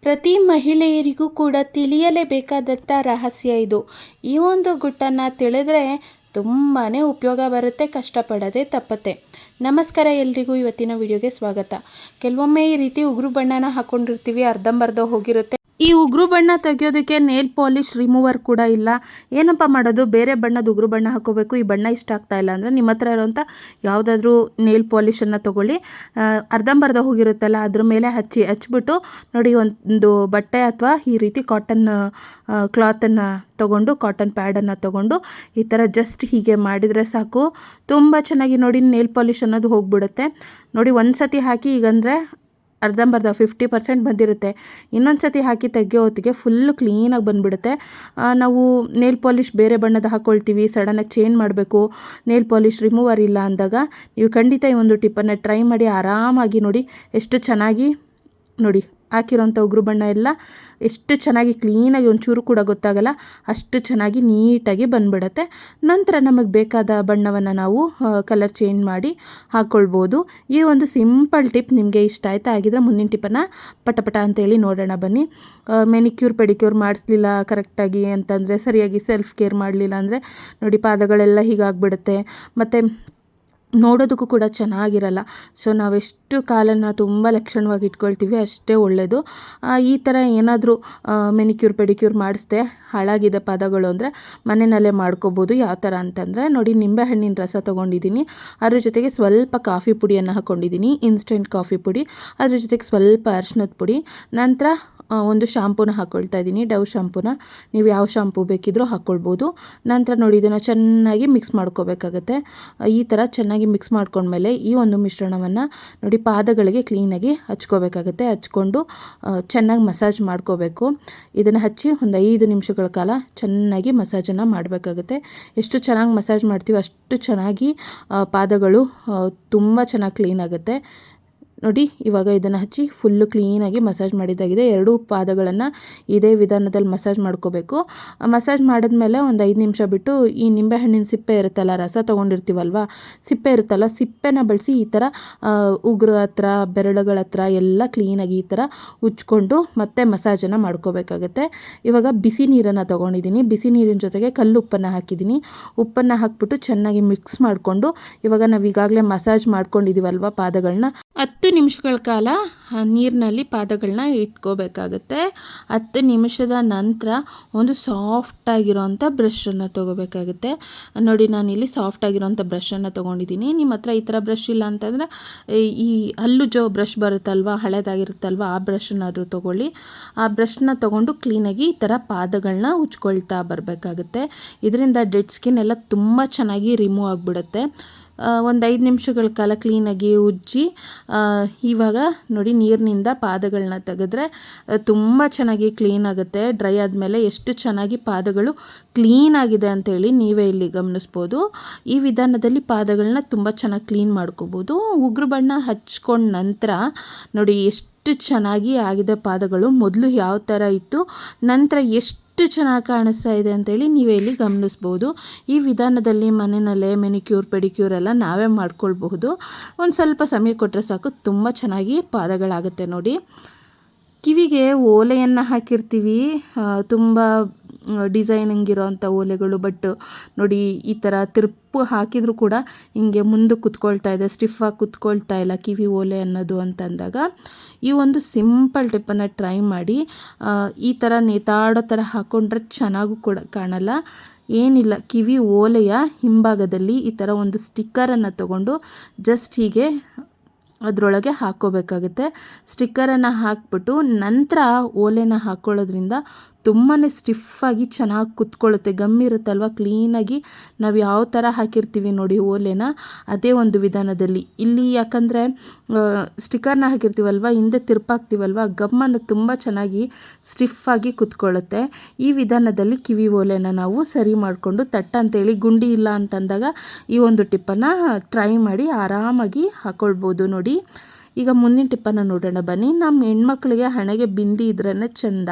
ಪ್ರತಿ ಮಹಿಳೆಯರಿಗೂ ಕೂಡ ತಿಳಿಯಲೇಬೇಕಾದಂಥ ರಹಸ್ಯ ಇದು. ಈ ಒಂದು ಗುಟ್ಟನ್ನು ತಿಳಿದ್ರೆ ತುಂಬಾ ಉಪಯೋಗ ಬರುತ್ತೆ, ಕಷ್ಟಪಡೋದೇ ತಪ್ಪತ್ತೆ. ನಮಸ್ಕಾರ ಎಲ್ರಿಗೂ, ಇವತ್ತಿನ ವಿಡಿಯೋಗೆ ಸ್ವಾಗತ. ಕೆಲವೊಮ್ಮೆ ಈ ರೀತಿ ಉಗುರು ಬಣ್ಣನ ಹಾಕ್ಕೊಂಡಿರ್ತೀವಿ, ಅರ್ಧಂಬರ್ಧ ಹೋಗಿರುತ್ತೆ. ಈ ಉಗುರು ಬಣ್ಣ ತೆಗೆಯೋದಕ್ಕೆ ನೇಲ್ ಪಾಲಿಷ್ ರಿಮೂವರ್ ಕೂಡ ಇಲ್ಲ. ಏನಪ್ಪ ಮಾಡೋದು, ಬೇರೆ ಬಣ್ಣದ ಉಗುರು ಬಣ್ಣ ಹಾಕೋಬೇಕು, ಈ ಬಣ್ಣ ಇಷ್ಟ ಆಗ್ತಾ ಇಲ್ಲ ಅಂದರೆ ನಿಮ್ಮ ಹತ್ರ ಇರೋಂಥ ಯಾವುದಾದ್ರೂ ನೇಲ್ ಪಾಲಿಷನ್ನು ತೊಗೊಳ್ಳಿ. ಅರ್ಧಂಬರ್ಧ ಹೋಗಿರುತ್ತಲ್ಲ ಅದ್ರ ಮೇಲೆ ಹಚ್ಬಿಟ್ಟು ನೋಡಿ, ಒಂದು ಬಟ್ಟೆ ಅಥವಾ ಈ ರೀತಿ ಕಾಟನ್ ಕ್ಲಾತನ್ನು ತೊಗೊಂಡು, ಕಾಟನ್ ಪ್ಯಾಡನ್ನು ತೊಗೊಂಡು ಈ ಥರ ಜಸ್ಟ್ ಹೀಗೆ ಮಾಡಿದರೆ ಸಾಕು, ತುಂಬ ಚೆನ್ನಾಗಿ ನೋಡಿ ನೇಲ್ ಪಾಲಿಷ್ ಅನ್ನೋದು ಹೋಗಿಬಿಡುತ್ತೆ. ನೋಡಿ, ಒಂದು ಸತಿ ಹಾಕಿ ಈಗಂದರೆ ಅರ್ಧಂಬರ್ಧ 50% ಬಂದಿರುತ್ತೆ. ಇನ್ನೊಂದು ಸತಿ ಹಾಕಿ ತೆಗೆಯೋ ಹೊತ್ತಿಗೆ ಫುಲ್ಲು ಕ್ಲೀನಾಗಿ ಬಂದುಬಿಡುತ್ತೆ. ನಾವು ನೇಲ್ ಪಾಲಿಷ್ ಬೇರೆ ಬಣ್ಣದ ಹಾಕ್ಕೊಳ್ತೀವಿ, ಸಡನ್ನಾಗಿ ಚೇಂಜ್ ಮಾಡಬೇಕು, ನೇಲ್ ಪಾಲಿಷ್ ರಿಮೂವರ್ ಇಲ್ಲ ಅಂದಾಗ ನೀವು ಖಂಡಿತ ಈ ಒಂದು ಟಿಪ್ಪನ್ನು ಟ್ರೈ ಮಾಡಿ. ಆರಾಮಾಗಿ ನೋಡಿ ಎಷ್ಟು ಚೆನ್ನಾಗಿ ನೋಡಿ ಹಾಕಿರೋಂಥ ಉಗುರು ಬಣ್ಣ ಎಲ್ಲ ಎಷ್ಟು ಚೆನ್ನಾಗಿ ಕ್ಲೀನಾಗಿ, ಒಂಚೂರು ಕೂಡ ಗೊತ್ತಾಗಲ್ಲ, ಅಷ್ಟು ಚೆನ್ನಾಗಿ ನೀಟಾಗಿ ಬಂದುಬಿಡುತ್ತೆ. ನಂತರ ನಮಗೆ ಬೇಕಾದ ಬಣ್ಣವನ್ನು ನಾವು ಕಲರ್ ಚೇಂಜ್ ಮಾಡಿ ಹಾಕ್ಕೊಳ್ಬೋದು. ಈ ಒಂದು ಸಿಂಪಲ್ ಟಿಪ್ ನಿಮಗೆ ಇಷ್ಟ ಆಯ್ತಾ? ಆಗಿದ್ರೆ ಮುಂದಿನ ಟಿಪ್ಪನ್ನು ಪಟ ಅಂತೇಳಿ ನೋಡೋಣ ಬನ್ನಿ. ಮೆನಿಕ್ಯೂರ್ ಪೆಡಿಕ್ಯೂರ್ ಮಾಡಿಸ್ಲಿಲ್ಲ ಕರೆಕ್ಟಾಗಿ ಅಂತಂದರೆ, ಸರಿಯಾಗಿ ಸೆಲ್ಫ್ ಕೇರ್ ಮಾಡಲಿಲ್ಲ ಅಂದರೆ ನೋಡಿ ಪಾದಗಳೆಲ್ಲ ಹೀಗಾಗ್ಬಿಡುತ್ತೆ, ಮತ್ತು ನೋಡೋದಕ್ಕೂ ಕೂಡ ಚೆನ್ನಾಗಿರಲ್ಲ. ಸೊ ನಾವೆಷ್ಟು ಕಾಲನ್ನು ತುಂಬ ಲಕ್ಷಣವಾಗಿ ಇಟ್ಕೊಳ್ತೀವಿ ಅಷ್ಟೇ ಒಳ್ಳೆಯದು. ಈ ಥರ ಏನಾದರೂ ಮೆನಿಕ್ಯೂರ್ ಪೆಡಿಕ್ಯೂರ್ ಮಾಡಿಸ್ದೆ ಹಾಳಾಗಿದೆ ಪಾದಗಳು ಅಂದರೆ ಮನೆಯಲ್ಲೇ ಮಾಡ್ಕೋಬೋದು. ಯಾವ ಥರ ಅಂತಂದರೆ ನೋಡಿ, ನಿಂಬೆಹಣ್ಣಿನ ರಸ ತೊಗೊಂಡಿದ್ದೀನಿ, ಅದ್ರ ಜೊತೆಗೆ ಸ್ವಲ್ಪ ಕಾಫಿ ಪುಡಿಯನ್ನು ಹಾಕ್ಕೊಂಡಿದ್ದೀನಿ, ಇನ್ಸ್ಟೆಂಟ್ ಕಾಫಿ ಪುಡಿ, ಅದ್ರ ಜೊತೆಗೆ ಸ್ವಲ್ಪ ಅರಿಶಿನದ ಪುಡಿ, ನಂತರ ಒಂದು ಶಾಂಪೂನ ಹಾಕ್ಕೊಳ್ತಾ ಇದ್ದೀನಿ, ಡವ್ ಶಾಂಪೂನ. ನೀವು ಯಾವ ಶಾಂಪೂ ಬೇಕಿದ್ರೂ ಹಾಕ್ಕೊಳ್ಬೋದು. ನಂತರ ನೋಡಿ ಇದನ್ನು ಚೆನ್ನಾಗಿ ಮಿಕ್ಸ್ ಮಾಡ್ಕೋಬೇಕಾಗತ್ತೆ. ಈ ಥರ ಚೆನ್ನಾಗಿ ಮಿಕ್ಸ್ ಮಾಡ್ಕೊಂಡ್ಮೇಲೆ ಈ ಒಂದು ಮಿಶ್ರಣವನ್ನು ನೋಡಿ ಪಾದಗಳಿಗೆ ಕ್ಲೀನಾಗಿ ಹಚ್ಕೋಬೇಕಾಗತ್ತೆ. ಹಚ್ಕೊಂಡು ಚೆನ್ನಾಗಿ ಮಸಾಜ್ ಮಾಡ್ಕೋಬೇಕು. ಇದನ್ನು ಹಚ್ಚಿ ಒಂದು 5 ನಿಮಿಷಗಳ ಕಾಲ ಚೆನ್ನಾಗಿ ಮಸಾಜನ್ನು ಮಾಡಬೇಕಾಗುತ್ತೆ. ಎಷ್ಟು ಚೆನ್ನಾಗಿ ಮಸಾಜ್ ಮಾಡ್ತೀವಿ ಅಷ್ಟು ಚೆನ್ನಾಗಿ ಪಾದಗಳು ತುಂಬ ಚೆನ್ನಾಗಿ ಕ್ಲೀನ್ ಆಗುತ್ತೆ. ನೋಡಿ, ಇವಾಗ ಇದನ್ನು ಹಚ್ಚಿ ಫುಲ್ಲು ಕ್ಲೀನಾಗಿ ಮಸಾಜ್ ಮಾಡಿದ್ದಾಗಿದೆ. ಎರಡೂ ಪಾದಗಳನ್ನು ಇದೇ ವಿಧಾನದಲ್ಲಿ ಮಸಾಜ್ ಮಾಡ್ಕೋಬೇಕು. ಮಸಾಜ್ ಮಾಡಿದ್ಮೇಲೆ ಒಂದು 5 ನಿಮಿಷ ಬಿಟ್ಟು ಈ ನಿಂಬೆಹಣ್ಣಿನ ಸಿಪ್ಪೆ ಇರುತ್ತಲ್ಲ, ರಸ ತೊಗೊಂಡಿರ್ತೀವಲ್ವ, ಸಿಪ್ಪೆ ಇರುತ್ತಲ್ಲ, ಸಿಪ್ಪೆನ ಬಳಸಿ ಈ ಥರ ಉಗುರು ಹತ್ರ, ಬೆರಳುಗಳ ಹತ್ರ ಎಲ್ಲ ಕ್ಲೀನಾಗಿ ಈ ಥರ ಉಜ್ಕೊಂಡು ಮತ್ತೆ ಮಸಾಜನ್ನು ಮಾಡ್ಕೋಬೇಕಾಗತ್ತೆ. ಇವಾಗ ಬಿಸಿ ನೀರನ್ನು ತೊಗೊಂಡಿದ್ದೀನಿ, ಬಿಸಿ ನೀರಿನ ಜೊತೆಗೆ ಕಲ್ಲುಪ್ಪನ್ನು ಹಾಕಿದ್ದೀನಿ. ಉಪ್ಪನ್ನು ಹಾಕ್ಬಿಟ್ಟು ಚೆನ್ನಾಗಿ ಮಿಕ್ಸ್ ಮಾಡಿಕೊಂಡು ಇವಾಗ ನಾವು ಈಗಾಗಲೇ ಮಸಾಜ್ ಮಾಡ್ಕೊಂಡಿದ್ದೀವಲ್ವ ಪಾದಗಳನ್ನ, 10 ನಿಮಿಷಗಳ ಕಾಲ ನೀರಿನಲ್ಲಿ ಪಾದಗಳನ್ನ ಇಟ್ಕೋಬೇಕಾಗತ್ತೆ. 10 ನಿಮಿಷದ ನಂತರ ಒಂದು ಸಾಫ್ಟಾಗಿರೋಂಥ ಬ್ರಷನ್ನು ತೊಗೋಬೇಕಾಗುತ್ತೆ. ನೋಡಿ, ನಾನಿಲ್ಲಿ ಸಾಫ್ಟಾಗಿರೋಂಥ ಬ್ರಷನ್ನು ತೊಗೊಂಡಿದ್ದೀನಿ. ನಿಮ್ಮ ಹತ್ರ ಈ ಥರ ಬ್ರಷ್ ಇಲ್ಲ ಅಂತಂದರೆ ಈ ಹಲ್ಲು ಬ್ರಷ್ ಬರುತ್ತಲ್ವ, ಹಳೇದಾಗಿರುತ್ತಲ್ವ, ಆ ಬ್ರಷನ್ನಾದರೂ ತೊಗೊಳ್ಳಿ. ಆ ಬ್ರಷ್ನ ತೊಗೊಂಡು ಕ್ಲೀನಾಗಿ ಈ ಥರ ಪಾದಗಳನ್ನ ಉಜ್ಕೊಳ್ತಾ ಬರಬೇಕಾಗುತ್ತೆ. ಇದರಿಂದ ಡೆಡ್ ಸ್ಕಿನ್ ಎಲ್ಲ ತುಂಬ ಚೆನ್ನಾಗಿ ರಿಮೂವ್ ಆಗಿಬಿಡುತ್ತೆ. ಒಂದು 5 ನಿಮಿಷಗಳ ಕಾಲ ಕ್ಲೀನಾಗಿ ಉಜ್ಜಿ ಇವಾಗ ನೋಡಿ ನೀರಿನಿಂದ ಪಾದಗಳನ್ನ ತೆಗೆದ್ರೆ ತುಂಬ ಚೆನ್ನಾಗಿ ಕ್ಲೀನ್ ಆಗುತ್ತೆ. ಡ್ರೈ ಆದಮೇಲೆ ಎಷ್ಟು ಚೆನ್ನಾಗಿ ಪಾದಗಳು ಕ್ಲೀನ್ ಆಗಿದೆ ಅಂತೇಳಿ ನೀವೇ ಇಲ್ಲಿ ಗಮನಿಸ್ಬೋದು. ಈ ವಿಧಾನದಲ್ಲಿ ಪಾದಗಳನ್ನ ತುಂಬ ಚೆನ್ನಾಗಿ ಕ್ಲೀನ್ ಮಾಡ್ಕೋಬೋದು. ಉಗುರು ಬಣ್ಣ ಹಚ್ಕೊಂಡ ನಂತರ ನೋಡಿ ಎಷ್ಟು ಚೆನ್ನಾಗಿ ಆಗಿದೆ ಪಾದಗಳು. ಮೊದಲು ಯಾವ ಥರ ಇತ್ತು, ನಂತರ ಎಷ್ಟು ಚೆನ್ನಾಗಿ ಕಾಣಿಸ್ತಾ ಇದೆ ಅಂತೇಳಿ ನೀವೇ ಇಲ್ಲಿ ಗಮನಿಸ್ಬೋದು. ಈ ವಿಧಾನದಲ್ಲಿ ಮನೆಯಲ್ಲೇ ಮೆನಿಕ್ಯೂರ್ ಪೆಡಿಕ್ಯೂರ್ ಎಲ್ಲ ನಾವೇ ಮಾಡ್ಕೊಳ್ಬಹುದು. ಒಂದು ಸ್ವಲ್ಪ ಸಮಯ ಕೊಟ್ಟರೆ ಸಾಕು, ತುಂಬ ಚೆನ್ನಾಗಿ ಪಾದಗಳಾಗುತ್ತೆ. ನೋಡಿ, ಕಿವಿಗೆ ಓಲೆಯನ್ನು ಹಾಕಿರ್ತೀವಿ, ತುಂಬ ಡಿಸೈನಿಂಗ್ ಇರೋವಂಥ ಓಲೆಗಳು, ಬಟ್ ನೋಡಿ ಈ ಥರ ತಿರುಪು ಹಾಕಿದರೂ ಕೂಡ ಹಿಂಗೆ ಮುಂದೆ ಕುತ್ಕೊಳ್ತಾ ಇದೆ, ಸ್ಟಿಫಾಗಿ ಕುತ್ಕೊಳ್ತಾ ಇಲ್ಲ ಕಿವಿ ಓಲೆ ಅನ್ನೋದು ಅಂತಂದಾಗ ಈ ಒಂದು ಸಿಂಪಲ್ ಟಿಪ್ಪನ್ನು ಟ್ರೈ ಮಾಡಿ. ಈ ಥರ ನೇತಾಡೋ ಥರ ಹಾಕ್ಕೊಂಡ್ರೆ ಚೆನ್ನಾಗೂ ಕೂಡ ಕಾಣಲ್ಲ. ಏನಿಲ್ಲ, ಕಿವಿ ಓಲೆಯ ಹಿಂಭಾಗದಲ್ಲಿ ಈ ಥರ ಒಂದು ಸ್ಟಿಕ್ಕರನ್ನು ತೊಗೊಂಡು ಜಸ್ಟ್ ಹೀಗೆ ಅದರೊಳಗೆ ಹಾಕ್ಕೋಬೇಕಾಗುತ್ತೆ. ಸ್ಟಿಕ್ಕರನ್ನು ಹಾಕ್ಬಿಟ್ಟು ನಂತರ ಓಲೆನ ಹಾಕ್ಕೊಳ್ಳೋದ್ರಿಂದ ತುಂಬಾ ಸ್ಟಿಫಾಗಿ ಚೆನ್ನಾಗಿ ಕುತ್ಕೊಳ್ಳುತ್ತೆ. ಗಮ್ಮಿರುತ್ತಲ್ವ, ಕ್ಲೀನಾಗಿ ನಾವು ಯಾವ ಥರ ಹಾಕಿರ್ತೀವಿ ನೋಡಿ ಓಲೆನ, ಅದೇ ಒಂದು ವಿಧಾನದಲ್ಲಿ ಇಲ್ಲಿ. ಯಾಕಂದರೆ ಸ್ಟಿಕ್ಕರ್ನ ಹಾಕಿರ್ತೀವಲ್ವ, ಹಿಂದೆ ತಿರುಪಾಕ್ತೀವಲ್ವ, ಗಮ್ಮನ್ನು ತುಂಬ ಚೆನ್ನಾಗಿ ಸ್ಟಿಫಾಗಿ ಕುತ್ಕೊಳ್ಳುತ್ತೆ. ಈ ವಿಧಾನದಲ್ಲಿ ಕಿವಿ ಓಲೆನ ನಾವು ಸರಿ ಮಾಡಿಕೊಂಡು ಅಂತೇಳಿ ಗುಂಡಿ ಇಲ್ಲ ಅಂತಂದಾಗ ಈ ಒಂದು ಟಿಪ್ಪನ್ನು ಟ್ರೈ ಮಾಡಿ ಆರಾಮಾಗಿ ಹಾಕ್ಕೊಳ್ಬೋದು. ನೋಡಿ, ಈಗ ಮುಂದಿನ ಟಿಪ್ಪನ್ನು ನೋಡೋಣ ಬನ್ನಿ. ನಮ್ಮ ಹೆಣ್ಮಕ್ಳಿಗೆ ಹಣೆಗೆ ಬಿಂದಿ ಇದ್ರೇ ಚೆಂದ.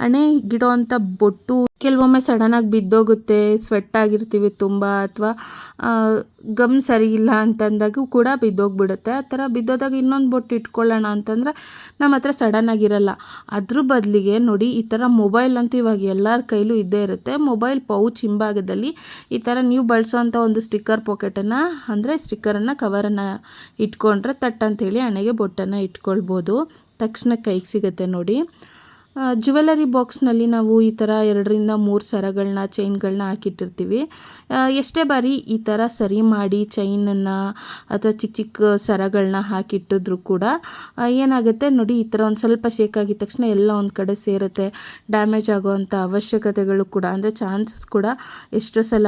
ಹಣೆ ಗಿಡೋ ಅಂಥ ಬೊಟ್ಟು ಕೆಲವೊಮ್ಮೆ ಸಡನ್ನಾಗಿ ಬಿದ್ದೋಗುತ್ತೆ, ಸ್ವೆಟ್ ಆಗಿರ್ತೀವಿ ತುಂಬ, ಅಥವಾ ಗಮ್ ಸರಿ ಇಲ್ಲ ಅಂತಂದಾಗೂ ಕೂಡ ಬಿದ್ದೋಗ್ಬಿಡುತ್ತೆ. ಆ ಥರ ಬಿದ್ದೋದಾಗ ಇನ್ನೊಂದು ಬೊಟ್ಟು ಇಟ್ಕೊಳ್ಳೋಣ ಅಂತಂದರೆ ನಮ್ಮ ಹತ್ರ ಸಡನ್ನಾಗಿರಲ್ಲ. ಅದ್ರ ಬದಲಿಗೆ ನೋಡಿ, ಈ ಥರ ಮೊಬೈಲ್ ಅಂತೂ ಇವಾಗ ಎಲ್ಲರ ಕೈಲೂ ಇದ್ದೇ ಇರುತ್ತೆ. ಮೊಬೈಲ್ ಪೌಚ್ ಹಿಂಭಾಗದಲ್ಲಿ ಈ ಥರ ನೀವು ಬಳಸೋವಂಥ ಒಂದು ಸ್ಟಿಕ್ಕರ್ ಪಾಕೆಟನ್ನು, ಅಂದರೆ ಸ್ಟಿಕ್ಕರನ್ನು, ಕವರನ್ನು ಇಟ್ಕೊಂಡ್ರೆ ತಟ್ ಅಂತೇಳಿ ಹಣೆಗೆ ಬೊಟ್ಟನ್ನು ಇಟ್ಕೊಳ್ಬೋದು. ತಕ್ಷಣ ಕೈಗೆ ಸಿಗುತ್ತೆ ನೋಡಿ. ಜ್ಯುವೆಲರಿ ಬಾಕ್ಸ್ನಲ್ಲಿ ನಾವು ಈ ಥರ 2ರಿಂದ 3 ಸರಗಳನ್ನ, ಚೈನ್ಗಳನ್ನ ಹಾಕಿಟ್ಟಿರ್ತೀವಿ. ಎಷ್ಟೇ ಬಾರಿ ಈ ಥರ ಸರಿ ಮಾಡಿ ಚೈನನ್ನು ಅಥವಾ ಚಿಕ್ಕ ಚಿಕ್ಕ ಸರಗಳನ್ನ ಹಾಕಿಟ್ಟಿದ್ರು ಕೂಡ ಏನಾಗುತ್ತೆ ನೋಡಿ, ಈ ಥರ ಒಂದು ಸ್ವಲ್ಪ ಶೇಕ್ ಆಗಿದ ತಕ್ಷಣ ಎಲ್ಲ ಒಂದು ಕಡೆ ಸೇರುತ್ತೆ. ಡ್ಯಾಮೇಜ್ ಆಗುವಂಥ ಅವಶ್ಯಕತೆಗಳು ಕೂಡ, ಅಂದರೆ ಚಾನ್ಸಸ್ ಕೂಡ ಎಷ್ಟೋ ಸಲ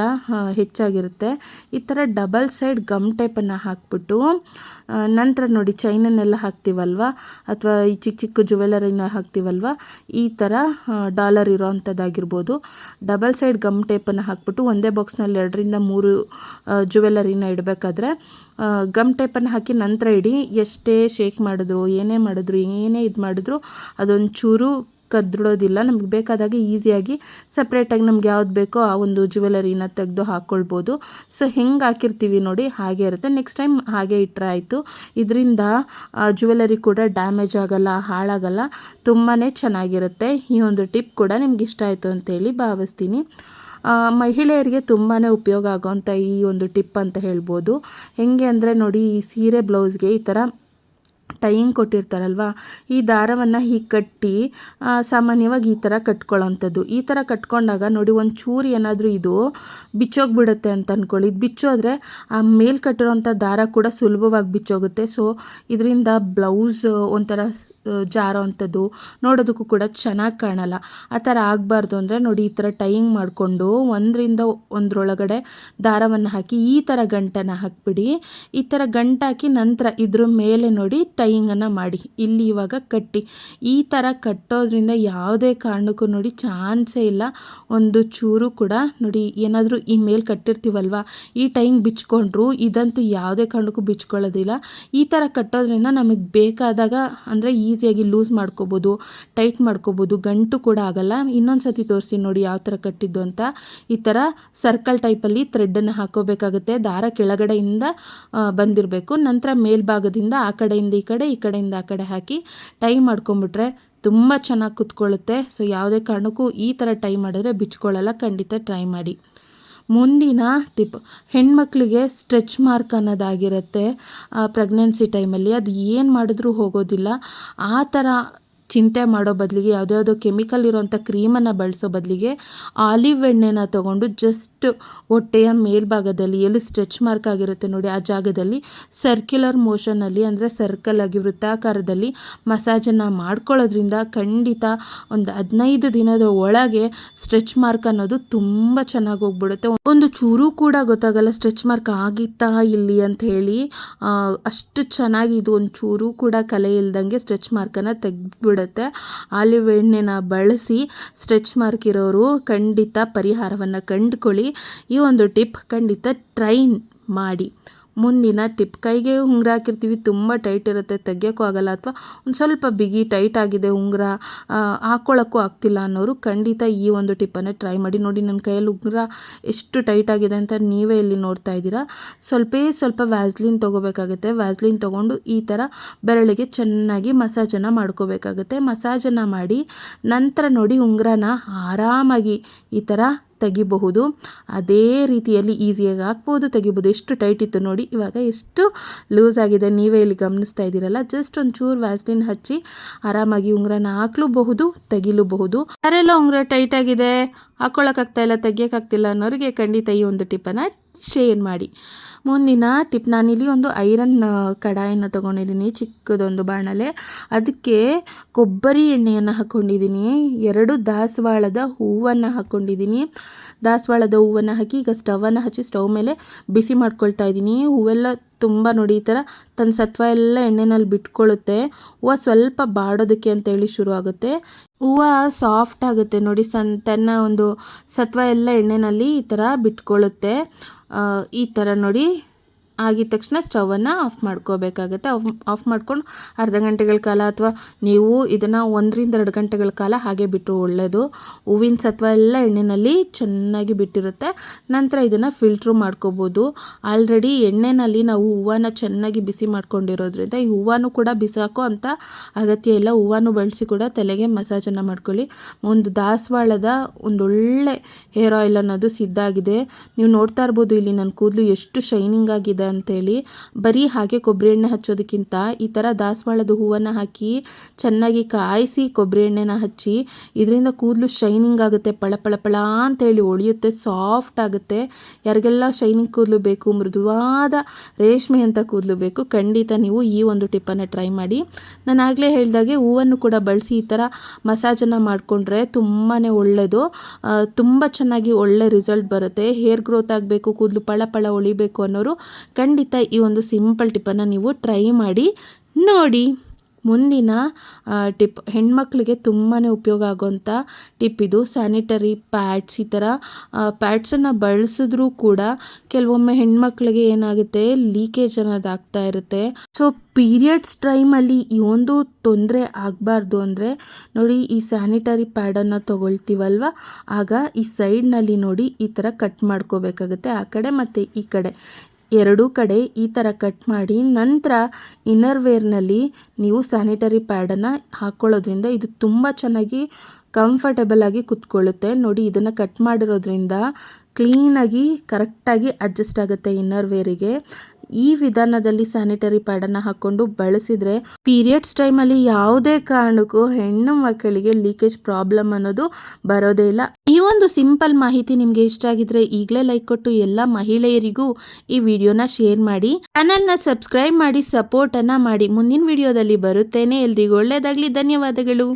ಹೆಚ್ಚಾಗಿರುತ್ತೆ. ಈ ಥರ ಡಬಲ್ ಸೈಡ್ ಗಮ್ ಟೇಪನ್ನು ಹಾಕ್ಬಿಟ್ಟು ನಂತರ ನೋಡಿ ಚೈನನ್ನೆಲ್ಲ ಹಾಕ್ತೀವಲ್ವ, ಅಥವಾ ಈ ಚಿಕ್ಕ ಚಿಕ್ಕ ಜ್ಯುವೆಲರಿನ ಹಾಕ್ತೀವಲ್ವ, ಈ ಥರ ಡಾಲರ್ ಇರೋ ಅಂಥದ್ದಾಗಿರ್ಬೋದು, ಡಬಲ್ ಸೈಡ್ ಗಮ್ ಟೇಪನ್ನು ಹಾಕ್ಬಿಟ್ಟು ಒಂದೇ ಬಾಕ್ಸ್ನಲ್ಲಿ 2ರಿಂದ 3 ಜ್ಯುವೆಲರಿನ ಇಡಬೇಕಾದ್ರೆ ಗಮ್ ಟೇಪನ್ನು ಹಾಕಿ ನಂತರ ಇಡಿ. ಎಷ್ಟೇ ಶೇಕ್ ಮಾಡಿದ್ರು, ಏನೇ ಇದು ಮಾಡಿದ್ರು ಅದೊಂಚೂರು ಕದ್ಬಿಡೋದಿಲ್ಲ. ನಮ್ಗೆ ಬೇಕಾದಾಗ ಈಸಿಯಾಗಿ ಸಪ್ರೇಟಾಗಿ ನಮ್ಗೆ ಯಾವ್ದು ಬೇಕೋ ಆ ಒಂದು ಜ್ಯುವೆಲರಿನ ತೆಗೆದು ಹಾಕ್ಕೊಳ್ಬೋದು. ಸೊ ಹೆಂಗೆ ಹಾಕಿರ್ತೀವಿ ನೋಡಿ ಹಾಗೆ ಇರುತ್ತೆ. ನೆಕ್ಸ್ಟ್ ಟೈಮ್ ಹಾಗೆ ಇಟ್ಟರೆ ಆಯಿತು. ಇದರಿಂದ ಜ್ಯುವೆಲರಿ ಕೂಡ ಡ್ಯಾಮೇಜ್ ಆಗಲ್ಲ, ಹಾಳಾಗಲ್ಲ, ತುಂಬಾ ಚೆನ್ನಾಗಿರುತ್ತೆ. ಈ ಒಂದು ಟಿಪ್ ಕೂಡ ನಿಮ್ಗೆ ಇಷ್ಟ ಆಯಿತು ಅಂತೇಳಿ ಭಾವಿಸ್ತೀನಿ. ಮಹಿಳೆಯರಿಗೆ ತುಂಬಾ ಉಪಯೋಗ ಆಗೋವಂಥ ಈ ಒಂದು ಟಿಪ್ ಅಂತ ಹೇಳ್ಬೋದು. ಹೆಂಗೆ ಅಂದರೆ ನೋಡಿ, ಈ ಸೀರೆ ಬ್ಲೌಸ್ಗೆ ಈ ಥರ ಟೈಯಿಂಗ್ ಕೊಟ್ಟಿರ್ತಾರಲ್ವ, ಈ ದಾರವನ್ನು ಹೀಗೆ ಕಟ್ಟಿ ಸಾಮಾನ್ಯವಾಗಿ ಈ ಥರ ಕಟ್ಕೊಳ್ಳೋವಂಥದ್ದು. ಈ ಥರ ಕಟ್ಕೊಂಡಾಗ ನೋಡಿ, ಒಂದು ಚೂರು ಏನಾದರೂ ಇದು ಬಿಚ್ಚೋಗ್ಬಿಡುತ್ತೆ ಅಂತ ಅಂದ್ಕೊಳ್ಳಿ. ಇದು ಬಿಚ್ಚೋದ್ರೆ ಆ ಮೇಲೆ ಕಟ್ಟಿರೋಂಥ ದಾರ ಕೂಡ ಸುಲಭವಾಗಿ ಬಿಚ್ಚೋಗುತ್ತೆ. ಸೊ ಇದರಿಂದ ಬ್ಲೌಸ್ ಒಂಥರ ಜಾರೋ ಅಂಥದ್ದು, ನೋಡೋದಕ್ಕೂ ಕೂಡ ಚೆನ್ನಾಗಿ ಕಾಣಲ್ಲ. ಆ ಥರ ಆಗಬಾರ್ದು ಅಂದರೆ ನೋಡಿ, ಈ ಥರ ಟೈಯಿಂಗ್ ಮಾಡಿಕೊಂಡು 1ರಿಂದ 1 ದಾರವನ್ನು ಹಾಕಿ ಈ ಥರ ಗಂಟನ್ನು ಹಾಕಿಬಿಡಿ. ಈ ಥರ ಗಂಟಾಕಿ ನಂತರ ಇದ್ರ ಮೇಲೆ ನೋಡಿ ಟೈಯಿಂಗನ್ನು ಮಾಡಿ, ಇಲ್ಲಿ ಇವಾಗ ಕಟ್ಟಿ. ಈ ಥರ ಕಟ್ಟೋದ್ರಿಂದ ಯಾವುದೇ ಕಾರಣಕ್ಕೂ ನೋಡಿ ಚಾನ್ಸೇ ಇಲ್ಲ ಒಂದು ಚೂರು ಕೂಡ. ನೋಡಿ, ಏನಾದರೂ ಈ ಮೇಲೆ ಕಟ್ಟಿರ್ತೀವಲ್ವ, ಈ ಟೈಯಿಂಗ್ ಬಿಚ್ಕೊಂಡ್ರು ಇದಂತೂ ಯಾವುದೇ ಕಾರಣಕ್ಕೂ ಬಿಚ್ಕೊಳ್ಳೋದಿಲ್ಲ. ಈ ಥರ ಕಟ್ಟೋದ್ರಿಂದ ನಮಗೆ ಬೇಕಾದಾಗ, ಅಂದರೆ ಈಸಿಯಾಗಿ ಲೂಸ್ ಮಾಡ್ಕೋಬೋದು, ಟೈಟ್ ಮಾಡ್ಕೋಬೋದು, ಗಂಟು ಕೂಡ ಆಗಲ್ಲ. ಇನ್ನೊಂದು ಸತಿ ತೋರಿಸಿ ನೋಡಿ ಯಾವ ಥರ ಕಟ್ಟಿದ್ದು ಅಂತ. ಈ ಥರ ಸರ್ಕಲ್ ಟೈಪಲ್ಲಿ ಥ್ರೆಡ್ಡನ್ನು ಹಾಕೋಬೇಕಾಗುತ್ತೆ. ದಾರ ಕೆಳಗಡೆಯಿಂದ ಬಂದಿರಬೇಕು. ನಂತರ ಮೇಲ್ಭಾಗದಿಂದ ಆ ಕಡೆಯಿಂದ ಈ ಕಡೆ, ಈ ಕಡೆಯಿಂದ ಆ ಕಡೆ ಹಾಕಿ ಟೈ ಮಾಡ್ಕೊಂಬಿಟ್ರೆ ತುಂಬ ಚೆನ್ನಾಗಿ ಕುತ್ಕೊಳ್ಳುತ್ತೆ. ಸೊ ಯಾವುದೇ ಕಾರಣಕ್ಕೂ ಈ ಥರ ಟೈ ಮಾಡಿದ್ರೆ ಬಿಚ್ಕೊಳ್ಳಲ್ಲ. ಖಂಡಿತ ಟ್ರೈ ಮಾಡಿ. ಮುಂದಿನ ಟಿಪ್, ಹೆಣ್ಮಕ್ಳಿಗೆ ಸ್ಟ್ರೆಚ್ ಮಾರ್ಕ್ ಅನ್ನೋದಾಗಿರುತ್ತೆ ಪ್ರೆಗ್ನೆನ್ಸಿ ಟೈಮಲ್ಲಿ. ಅದು ಏನು ಮಾಡಿದ್ರೂ ಹೋಗೋದಿಲ್ಲ. ಆ ಥರ ಚಿಂತೆ ಮಾಡೋ ಬದಲಿಗೆ, ಯಾವುದ್ಯಾವುದೋ ಕೆಮಿಕಲ್ ಇರೋವಂಥ ಕ್ರೀಮನ್ನು ಬಳಸೋ ಬದಲಿಗೆ ಆಲಿವ್ ಎಣ್ಣೆನ ತೊಗೊಂಡು ಜಸ್ಟ್ ಹೊಟ್ಟೆಯ ಮೇಲ್ಭಾಗದಲ್ಲಿ ಎಲ್ಲಿ ಸ್ಟ್ರೆಚ್ ಮಾರ್ಕ್ ಆಗಿರುತ್ತೆ ನೋಡಿ ಆ ಜಾಗದಲ್ಲಿ ಸರ್ಕ್ಯುಲರ್ ಮೋಷನಲ್ಲಿ, ಅಂದರೆ ಸರ್ಕಲ್ ಆಗಿ ವೃತ್ತಾಕಾರದಲ್ಲಿ ಮಸಾಜನ್ನು ಮಾಡ್ಕೊಳ್ಳೋದ್ರಿಂದ ಖಂಡಿತ ಒಂದು 15 ದಿನದ ಒಳಗೆ ಸ್ಟ್ರೆಚ್ ಮಾರ್ಕ್ ಅನ್ನೋದು ತುಂಬ ಚೆನ್ನಾಗಿ ಹೋಗ್ಬಿಡುತ್ತೆ. ಒಂದು ಚೂರು ಕೂಡ ಗೊತ್ತಾಗಲ್ಲ ಸ್ಟ್ರೆಚ್ ಮಾರ್ಕ್ ಆಗಿತ್ತಾ ಇಲ್ಲಿ ಅಂತ ಹೇಳಿ. ಅಷ್ಟು ಚೆನ್ನಾಗಿ ಇದು ಒಂದು ಚೂರು ಕೂಡ ಕಲೆ ಇಲ್ದಂಗೆ ಸ್ಟ್ರೆಚ್ ಮಾರ್ಕನ್ನು ತೆಗೆದ್ಬಿಡುತ್ತೆ. ಆಲಿವ್ ಎಣ್ಣೆನ ಬಳಸಿ ಸ್ಟ್ರೆಚ್ ಮಾರ್ಕ್ ಇರೋರು ಖಂಡಿತ ಪರಿಹಾರವನ್ನು ಕಂಡುಕೊಳ್ಳಿ. ಈ ಒಂದು ಟಿಪ್ ಖಂಡಿತ ಟ್ರೈ ಮಾಡಿ. ಮುಂದಿನ ಟಿಪ್, ಕೈಗೆ ಉಂಗುರ ಹಾಕಿರ್ತೀವಿ, ತುಂಬ ಟೈಟ್ ಇರುತ್ತೆ, ತೆಗಿಯೋಕ್ಕೂ ಆಗಲ್ಲ, ಅಥವಾ ಒಂದು ಸ್ವಲ್ಪ ಬಿಗಿ ಟೈಟ್ ಆಗಿದೆ ಉಂಗುರ, ಹಾಕ್ಕೊಳ್ಳೋಕ್ಕೂ ಆಗ್ತಿಲ್ಲ ಅನ್ನೋರು ಖಂಡಿತ ಈ ಒಂದು ಟಿಪ್ಪನ್ನು ಟ್ರೈ ಮಾಡಿ. ನೋಡಿ, ನನ್ನ ಕೈಯಲ್ಲಿ ಉಂಗುರ ಎಷ್ಟು ಟೈಟ್ ಆಗಿದೆ ಅಂತ ನೀವೇ ಇಲ್ಲಿ ನೋಡ್ತಾ ಇದ್ದೀರಾ. ಸ್ವಲ್ಪ ವ್ಯಾಸ್ಲಿನ್ ತೊಗೋಬೇಕಾಗುತ್ತೆ. ವ್ಯಾಸ್ಲಿನ್ ತೊಗೊಂಡು ಈ ಥರ ಬೆರಳಿಗೆ ಚೆನ್ನಾಗಿ ಮಸಾಜನ್ನು ಮಾಡ್ಕೋಬೇಕಾಗುತ್ತೆ. ಮಸಾಜನ್ನು ಮಾಡಿ ನಂತರ ನೋಡಿ ಉಂಗುರನ ಆರಾಮಾಗಿ ಈ ಥರ ತೆಗಿಬಹುದು. ಅದೇ ರೀತಿಯಲ್ಲಿ ಈಸಿಯಾಗಿ ಹಾಕ್ಬೋದು, ತೆಗಿಬೋದು. ಎಷ್ಟು ಟೈಟ್ ಇತ್ತು ನೋಡಿ, ಇವಾಗ ಎಷ್ಟು ಲೂಸ್ ಆಗಿದೆ ನೀವೇ ಇಲ್ಲಿ ಗಮನಿಸ್ತಾ ಇದ್ದೀರಲ್ಲ. ಜಸ್ಟ್ ಒಂಚೂರು ವ್ಯಾಸ್ಲಿನ್ ಹಚ್ಚಿ ಆರಾಮಾಗಿ ಉಂಗುರನ ಹಾಕ್ಲೂಬಹುದು, ತೆಗಿಲೂಬಹುದು. ಯಾರೆಲ್ಲ ಉಂಗುರ ಟೈಟ್ ಆಗಿದೆ, ಹಾಕ್ಕೊಳ್ಳೋಕ್ಕಾಗ್ತಾಯಿಲ್ಲ, ತೆಗಿಯೋಕ್ಕಾಗ್ತಿಲ್ಲ ಅನ್ನೋರಿಗೆ ಖಂಡಿತ ಈ ಒಂದು ಟಿಪ್ಪನ್ನು ಶೇರ್ ಮಾಡಿ. ಮುಂದಿನ ಟಿಪ್, ನಾನಿಲ್ಲಿ ಒಂದು ಐರನ್ ಕಡಾಯನ್ನು ತೊಗೊಂಡಿದ್ದೀನಿ, ಚಿಕ್ಕದೊಂದು ಬಾಣಲೆ. ಅದಕ್ಕೆ ಕೊಬ್ಬರಿ ಎಣ್ಣೆಯನ್ನು ಹಾಕ್ಕೊಂಡಿದ್ದೀನಿ, 2 ದಾಸವಾಳದ ಹೂವನ್ನು ಹಾಕ್ಕೊಂಡಿದ್ದೀನಿ. ದಾಸವಾಳದ ಹೂವನ್ನು ಹಾಕಿ ಈಗ ಸ್ಟವನ್ನು ಹಚ್ಚಿ ಸ್ಟವ್ ಮೇಲೆ ಬಿಸಿ ಮಾಡ್ಕೊಳ್ತಾ ಇದ್ದೀನಿ. ಹೂವೆಲ್ಲ ತುಂಬ ನೋಡಿ ಈ ಥರ ತನ್ನ ಸತ್ವ ಎಲ್ಲ ಎಣ್ಣೆನಲ್ಲಿ ಬಿಟ್ಕೊಳ್ಳುತ್ತೆ. ಹೂವು ಸ್ವಲ್ಪ ಬಾಡೋದಕ್ಕೆ ಅಂತೇಳಿ ಶುರು ಆಗುತ್ತೆ. ಹೂವು ಸಾಫ್ಟ್ ಆಗುತ್ತೆ ನೋಡಿ, ತನ್ನ ಒಂದು ಸತ್ವ ಎಲ್ಲ ಎಣ್ಣೆನಲ್ಲಿ ಈ ಥರ ಬಿಟ್ಕೊಳ್ಳುತ್ತೆ. ಈ ಥರ ನೋಡಿ ಆಗಿದ ತಕ್ಷಣ ಸ್ಟವನ್ನು ಆಫ್ ಮಾಡ್ಕೋಬೇಕಾಗತ್ತೆ. ಆಫ್ ಮಾಡ್ಕೊಂಡು ಅರ್ಧ ಗಂಟೆಗಳ ಕಾಲ ಅಥವಾ ನೀವು ಇದನ್ನು 1-2 ಗಂಟೆಗಳ ಕಾಲ ಹಾಗೆ ಬಿಟ್ಟರು ಒಳ್ಳೆಯದು. ಹೂವಿನ ಸತ್ವ ಎಲ್ಲ ಎಣ್ಣೆಯಲ್ಲಿ ಚೆನ್ನಾಗಿ ಬಿಟ್ಟಿರುತ್ತೆ. ನಂತರ ಇದನ್ನು ಫಿಲ್ಟ್ರು ಮಾಡ್ಕೋಬೋದು. ಆಲ್ರೆಡಿ ಎಣ್ಣೆಯಲ್ಲಿ ನಾವು ಹೂವನ್ನ ಚೆನ್ನಾಗಿ ಬಿಸಿ ಮಾಡ್ಕೊಂಡಿರೋದ್ರಿಂದ ಈ ಹೂವನ್ನು ಕೂಡ ಬಿಸಾಕೋ ಅಂತ ಅಗತ್ಯ ಇಲ್ಲ. ಹೂವನ್ನು ಬಳಸಿ ಕೂಡ ತಲೆಗೆ ಮಸಾಜನ್ನು ಮಾಡ್ಕೊಳ್ಳಿ. ಒಂದು ದಾಸವಾಳದ ಒಂದೊಳ್ಳೆ ಹೇರ್ ಆಯಿಲ್ ಅನ್ನೋದು ಸಿದ್ಧ ಆಗಿದೆ. ನೀವು ನೋಡ್ತಾ ಇರ್ಬೋದು ಇಲ್ಲಿ ನನ್ನ ಕೂದಲು ಎಷ್ಟು ಶೈನಿಂಗ್ ಆಗಿದೆ ಅಂತೇಳಿ. ಬರೀ ಹಾಗೆ ಕೊಬ್ಬರಿ ಎಣ್ಣೆ ಹಚ್ಚೋದಕ್ಕಿಂತ ಈ ಥರ ದಾಸವಾಳದ ಹೂವನ್ನು ಹಾಕಿ ಚೆನ್ನಾಗಿ ಕಾಯಿಸಿ ಕೊಬ್ಬರಿ ಎಣ್ಣೆನ ಹಚ್ಚಿ ಇದರಿಂದ ಕೂದಲು ಶೈನಿಂಗ್ ಆಗುತ್ತೆ, ಪಳ ಅಂತೇಳಿ ಹೊಳೆಯುತ್ತೆ, ಸಾಫ್ಟ್ ಆಗುತ್ತೆ. ಯಾರಿಗೆಲ್ಲ ಶೈನಿಂಗ್ ಕೂದಲು ಬೇಕು, ಮೃದುವಾದ ರೇಷ್ಮೆ ಅಂತ ಕೂದಲು ಬೇಕು, ಖಂಡಿತ ನೀವು ಈ ಒಂದು ಟಿಪ್ಪನ್ನು ಟ್ರೈ ಮಾಡಿ. ನಾನು ಆಗಲೇ ಹೇಳಿದಾಗೆ ಹೂವನ್ನು ಕೂಡ ಬಳಸಿ ಈ ಥರ ಮಸಾಜನ್ನು ಮಾಡಿಕೊಂಡ್ರೆ ತುಂಬಾ ಒಳ್ಳೆಯದು. ತುಂಬ ಚೆನ್ನಾಗಿ ಒಳ್ಳೆ ರಿಸಲ್ಟ್ ಬರುತ್ತೆ. ಹೇರ್ ಗ್ರೋತ್ ಆಗಬೇಕು, ಕೂದಲು ಪಳ ಹೊಳಿಬೇಕು ಅನ್ನೋರು ಖಂಡಿತ ಈ ಒಂದು ಸಿಂಪಲ್ ಟಿಪ್ಪನ್ನು ನೀವು ಟ್ರೈ ಮಾಡಿ ನೋಡಿ. ಮುಂದಿನ ಟಿಪ್ ಹೆಣ್ಮಕ್ಳಿಗೆ ತುಂಬಾ ಉಪಯೋಗ ಆಗೋಂಥ ಟಿಪ್ ಇದು. Sanitary pads. ಈ ಥರ ಪ್ಯಾಡ್ಸನ್ನು ಬಳಸಿದ್ರೂ ಕೂಡ ಕೆಲವೊಮ್ಮೆ ಹೆಣ್ಮಕ್ಳಿಗೆ ಏನಾಗುತ್ತೆ, ಲೀಕೇಜ್ ಅನ್ನೋದು ಆಗ್ತಾ ಇರುತ್ತೆ. ಸೊ ಪೀರಿಯಡ್ಸ್ ಟೈಮಲ್ಲಿ ಈ ಒಂದು ತೊಂದರೆ ಆಗಬಾರ್ದು ಅಂದರೆ ನೋಡಿ, ಈ ಸ್ಯಾನಿಟರಿ ಪ್ಯಾಡನ್ನು ತೊಗೊಳ್ತೀವಲ್ವ, ಆಗ ಈ ಸೈಡ್ನಲ್ಲಿ ನೋಡಿ ಈ ಥರ ಕಟ್ ಮಾಡ್ಕೋಬೇಕಾಗುತ್ತೆ. ಆ ಕಡೆ ಮತ್ತು ಈ ಕಡೆ ಎರಡೂ ಕಡೆ ಈ ಥರ ಕಟ್ ಮಾಡಿ ನಂತರ ಇನ್ನರ್ ವೇರ್ನಲ್ಲಿ ನೀವು ಸ್ಯಾನಿಟರಿ ಪ್ಯಾಡನ್ನು ಹಾಕ್ಕೊಳ್ಳೋದ್ರಿಂದ ಇದು ತುಂಬ ಚೆನ್ನಾಗಿ ಕಂಫರ್ಟಬಲ್ ಆಗಿ ಕುತ್ಕೊಳ್ಳುತ್ತೆ. ನೋಡಿ, ಇದನ್ನು ಕಟ್ ಮಾಡಿರೋದ್ರಿಂದ ಕ್ಲೀನಾಗಿ ಕರೆಕ್ಟಾಗಿ ಅಡ್ಜಸ್ಟ್ ಆಗುತ್ತೆ ಇನ್ನರ್ ವೇರಿಗೆ. ಈ ವಿಧಾನದಲ್ಲಿ ಸ್ಯಾನಿಟರಿ ಪ್ಯಾಡನ್ನು ಹಾಕ್ಕೊಂಡು ಬಳಸಿದರೆ ಪೀರಿಯಡ್ಸ್ ಟೈಮಲ್ಲಿ ಯಾವುದೇ ಕಾರಣಕ್ಕೂ ಹೆಣ್ಣು ಮಕ್ಕಳಿಗೆ ಲೀಕೇಜ್ ಪ್ರಾಬ್ಲಮ್ ಅನ್ನೋದು ಬರೋದೇ ಇಲ್ಲ. ಈ ಒಂದು ಸಿಂಪಲ್ ಮಾಹಿತಿ ನಿಮಗೆ ಇಷ್ಟ ಆಗಿದ್ರೆ ಈಗಲೇ ಲೈಕ್ ಕೊಟ್ಟು ಎಲ್ಲ ಮಹಿಳೆಯರಿಗೂ ಈ ವಿಡಿಯೋನ ಶೇರ್ ಮಾಡಿ. ಚಾನಲ್ನ ಸಬ್ಸ್ಕ್ರೈಬ್ ಮಾಡಿ, ಸಪೋರ್ಟನ್ನು ಮಾಡಿ. ಮುಂದಿನ ವಿಡಿಯೋದಲ್ಲಿ ಬರುತ್ತೇನೆ. ಎಲ್ರಿಗೂ ಒಳ್ಳೆಯದಾಗಲಿ. ಧನ್ಯವಾದಗಳು.